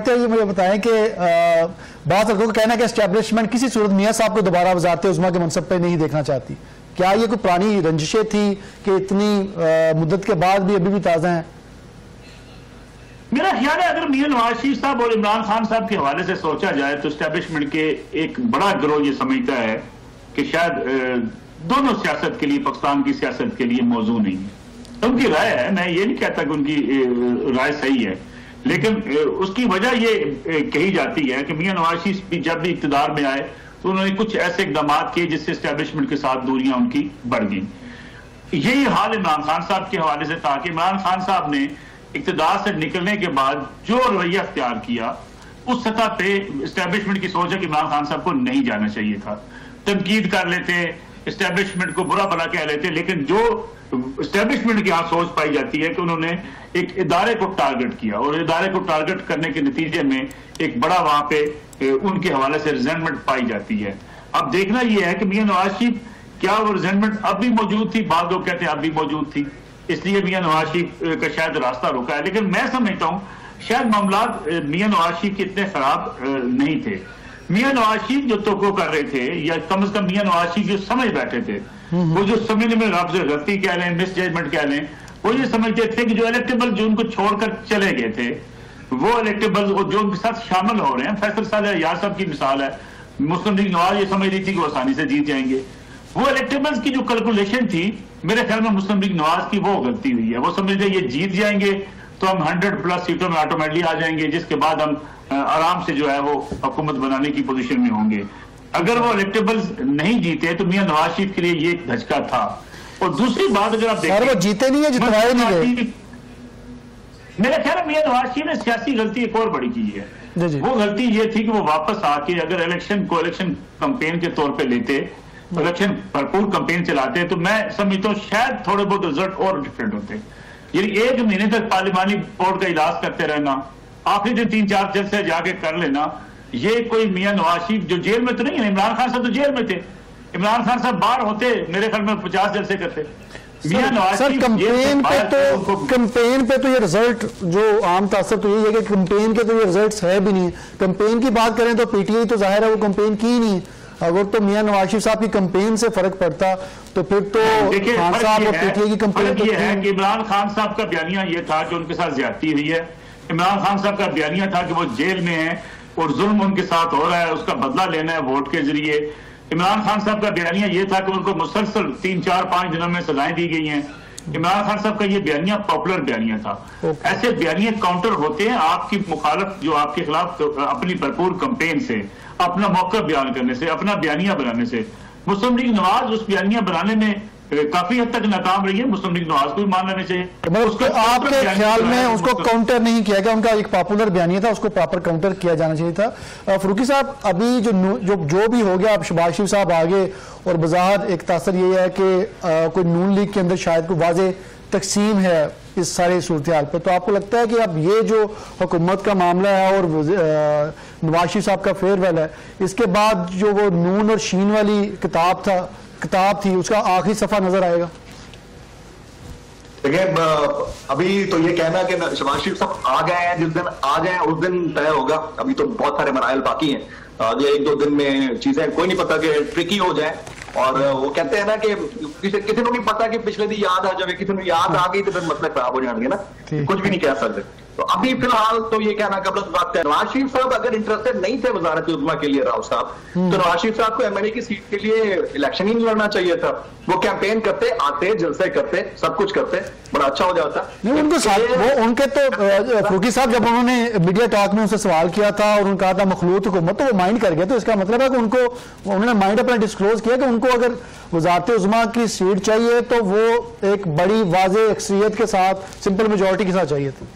करते हुए मुझे बताएं कि बहुत लोगों का कहना है कि एस्टेब्लिशमेंट किसी सूरत मियां साहब को दोबारा वज़ारत उज़्मा के मनसब पर नहीं देखना चाहती। क्या ये कोई पुरानी रंजिशें थी कि इतनी मुद्दत के बाद भी अभी भी ताज़ा हैं? मेरा ख्याल है अगर मियां नवाज शरीफ साहब और इमरान खान साहब के हवाले से सोचा जाए तो एस्टेब्लिशमेंट के एक बड़ा गिरोह ये समझता है कि शायद दोनों सियासत के लिए, पाकिस्तान की सियासत के लिए मौजू नहीं है। उनकी राय है, मैं ये नहीं कहता कि उनकी राय सही है, लेकिन उसकी वजह ये कही जाती है कि मियां नवाज शरीफ जब भी इक़्तिदार में आए तो उन्होंने कुछ ऐसे इक़दाम किए जिससे एस्टेब्लिशमेंट के साथ दूरियां उनकी बढ़ गई। यही हाल इमरान खान साहब के हवाले से था कि इमरान खान साहब ने इक़्तिदार से निकलने के बाद जो रवैया अख्तियार किया उस सतह पे एस्टेब्लिशमेंट की सोच है कि इमरान खान साहब को नहीं जाना चाहिए था। तनकीद कर लेते, एस्टेब्लिशमेंट को बुरा भला कह लेते, लेकिन जो एस्टेब्लिशमेंट की यहाँ सोच पाई जाती है कि उन्होंने एक इदारे को टारगेट किया और इदारे को टारगेट करने के नतीजे में एक बड़ा वहां पे उनके हवाले से रिजेंटमेंट पाई जाती है। अब देखना यह है कि मियां नवाज शरीफ क्या वो रिजेंटमेंट अब भी मौजूद थी, बाद लोग कहते हैं अब भी मौजूद थी, इसलिए मियां नवाज शरीफ का शायद रास्ता रुका है। लेकिन मैं समझता हूं शायद मामला मियां नवाज शरीफ के इतने खराब नहीं थे। मियां नवाज शरीफ जो तोको कर रहे थे, या कम से कम मियां नवाज शरीफ जो समझ बैठे थे, वो जो समझने में रब से गलती कह लें, मिस जजमेंट कह लें, वो ये समझते थे कि जो इलेक्टेबल जो उनको छोड़कर चले गए थे वो इलेक्टेबल जो उनके साथ शामिल हो रहे हैं, फैसल साहब यार साहब की मिसाल है, मुस्लिम लीग नवाज ये समझ रही थी कि वो आसानी से जीत जाएंगे। वो इलेक्टेबल्स की जो कैलकुलेशन थी मेरे ख्याल में मुस्लिम लीग नवाज की वो गलती हुई है। वो समझते ये जीत जाएंगे तो हम 100+ सीटों में ऑटोमेटिकली आ जाएंगे, जिसके बाद हम आराम से जो है वो हुकूमत बनाने की पोजीशन में होंगे। अगर वो इलेक्टेबल्स नहीं जीते तो मियां नवाज शरीफ के लिए ये एक धचका था। और दूसरी बात अगर आप देखें, वो जीते नहीं है, जितवाए नहीं गए। मेरा ख्याल है मियां नवाज शरीफ ने सियासी गलती एक और बड़ी की है। वो गलती ये थी कि वो वापस आके अगर इलेक्शन को इलेक्शन कैंपेन के तौर पे लेते, इलेक्शन भरपूर कैंपेन चलाते, तो मैं समझता हूँ शायद थोड़े बहुत रिजल्ट और डिफरेंट होते। यानी 1 महीने तक पार्लिमानी बोर्ड का इलाज करते रहना, आखिरी दिन 3-4 जलसे जाके कर लेना, ये कोई मियां नवाज शरीफ जो जेल में तो नहीं है, इमरान खान साहब तो जेल में थे, इमरान खान साहब बाहर होते मेरे ख्याल में 50 जलसे करते। सर कैंपेन पे तो ये रिजल्ट जो आम तासर तो यही है कि कैंपेन के तो ये रिजल्ट है भी नहीं। कैंपेन की बात करें तो पीटीआई तो जाहिर है वो कैंपेन की ही नहीं। अगर तो मियां नवाज शरीफ साहब की कैंपेन से फर्क पड़ता तो फिर तो खान साहब और पीटीआई की कैंपेन तो है कि इमरान खान साहब का बयानिया ये था कि उनके साथ ज्यादती हुई है। इमरान खान साहब का बयानिया था कि वो जेल में है और जुल्म उनके साथ हो रहा है, उसका बदला लेना है वोट के जरिए। इमरान खान साहब का बयानिया ये था कि उनको मुसलसल 3-4-5 दिनों में सजाएं दी गई हैं। इमरान खान साहब का ये बयानिया पॉपुलर बयानिया था। ऐसे बयानिया काउंटर होते हैं आपकी मुखालफ जो आपके खिलाफ अपनी भरपूर कैंपेन से, अपना मौका बयान करने से, अपना बयानिया बनाने से। मुस्लिम लीग नवाज उस बयानिया बनाने में काफी हद तक नाकाम रही है। मुस्लिम लीग नवाज को भी मान लेना चाहिए। उसको आपके ख्याल में उसको काउंटर नहीं किया गया, उनका एक पॉपुलर बयानिया था, उसको प्रॉपर काउंटर किया जाना चाहिए था। फरूकी साहब, अभी जो भी हो गया, अब शहबाज शरीफ साहब आगे और बज़ाहिर एक तासर ये है कि कोई नून लीग के अंदर शायद कोई वाज़ेह तकसीम है इस सारे सूरत हाल पर, तो आपको लगता है कि अब ये जो हुकूमत का मामला है और नवाज शरीफ साहब का फेयरवेल है, इसके बाद जो वो नून और शीन वाली किताब थी उसका आखिरी सफा नजर आएगा? देखिए, अभी तो ये कहना कि शहबाज शरीफ साहब आ गए हैं, जिस दिन आ गए उस दिन तय होगा। अभी तो बहुत सारे मराइल बाकी हैं, ये 1-2 दिन में चीजें कोई नहीं पता कि ट्रिकी हो जाए। और वो कहते हैं ना कि किसी को नहीं पता कि पिछले दिन याद आ जाए, किसी को याद आ गई तो फिर मसले खराब हो जाएंगे ना, कुछ भी नहीं कह सकते। तो अभी फिलहाल तो ये कहना कबल बात है। नवाज शरीफ साहब अगर इंटरेस्टेड नहीं थे वजारत उज़्मा के लिए, राव साहब, तो नवाज शरीफ साहब को एमएनए की सीट के लिए इलेक्शन ही नहीं लड़ना चाहिए था। वो कैंपेन करते, आते, जलसे करते, सब कुछ करते, बड़ा अच्छा हो जाता। नहीं, उनको वो उनके तो फरूकी साहब जब उन्होंने मीडिया टॉक में उनसे सवाल किया था और उन्होंने कहा था मखलूत हुकूमत, तो वो माइंड कर गया। तो इसका मतलब है कि उनको उन्होंने माइंड अपना डिस्क्लोज किया कि उनको अगर वजारत उज़्मा की सीट चाहिए तो वो एक बड़ी वाज़ेह अक्सरियत के साथ, सिंपल मेजॉरिटी के साथ चाहिए थी।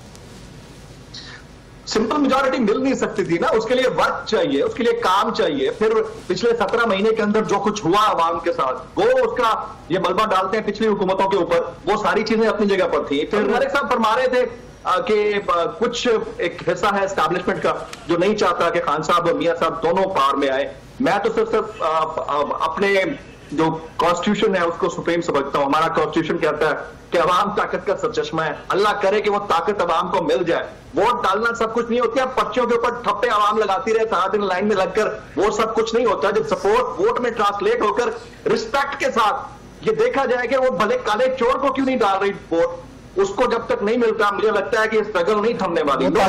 सिंपल मेजॉरिटी मिल नहीं सकती थी ना, उसके लिए वर्क चाहिए, उसके लिए काम चाहिए। फिर पिछले 17 महीने के अंदर जो कुछ हुआ आवाम के साथ, वो उसका ये मलबा डालते हैं पिछली हुकूमतों के ऊपर, वो सारी चीजें अपनी जगह पर थी। फिर मलिक साहब फरमा रहे थे कि कुछ एक हिस्सा है एस्टैब्लिशमेंट का जो नहीं चाहता कि खान साहब और मियां साहब दोनों पार में आए। मैं तो सिर्फ अपने जो कॉन्स्टिट्यूशन है उसको सुप्रीम समझता हूं। हमारा कॉन्स्टिट्यूशन कहता है कि अवाम ताकत का सरचश्मा है, अल्लाह करे कि वो ताकत अवाम को मिल जाए। वोट डालना सब कुछ नहीं होता, पर्चियों के ऊपर ठप्पे अवाम लगाती रहे 7 दिन लाइन में लगकर, वो सब कुछ नहीं होता। जब सपोर्ट वोट में ट्रांसलेट होकर रिस्पेक्ट के साथ ये देखा जाए कि वो भले काले चोर को क्यों नहीं डाल रही वोट, उसको जब तक नहीं मिलता मुझे लगता है कि स्ट्रगल नहीं थमने वाली।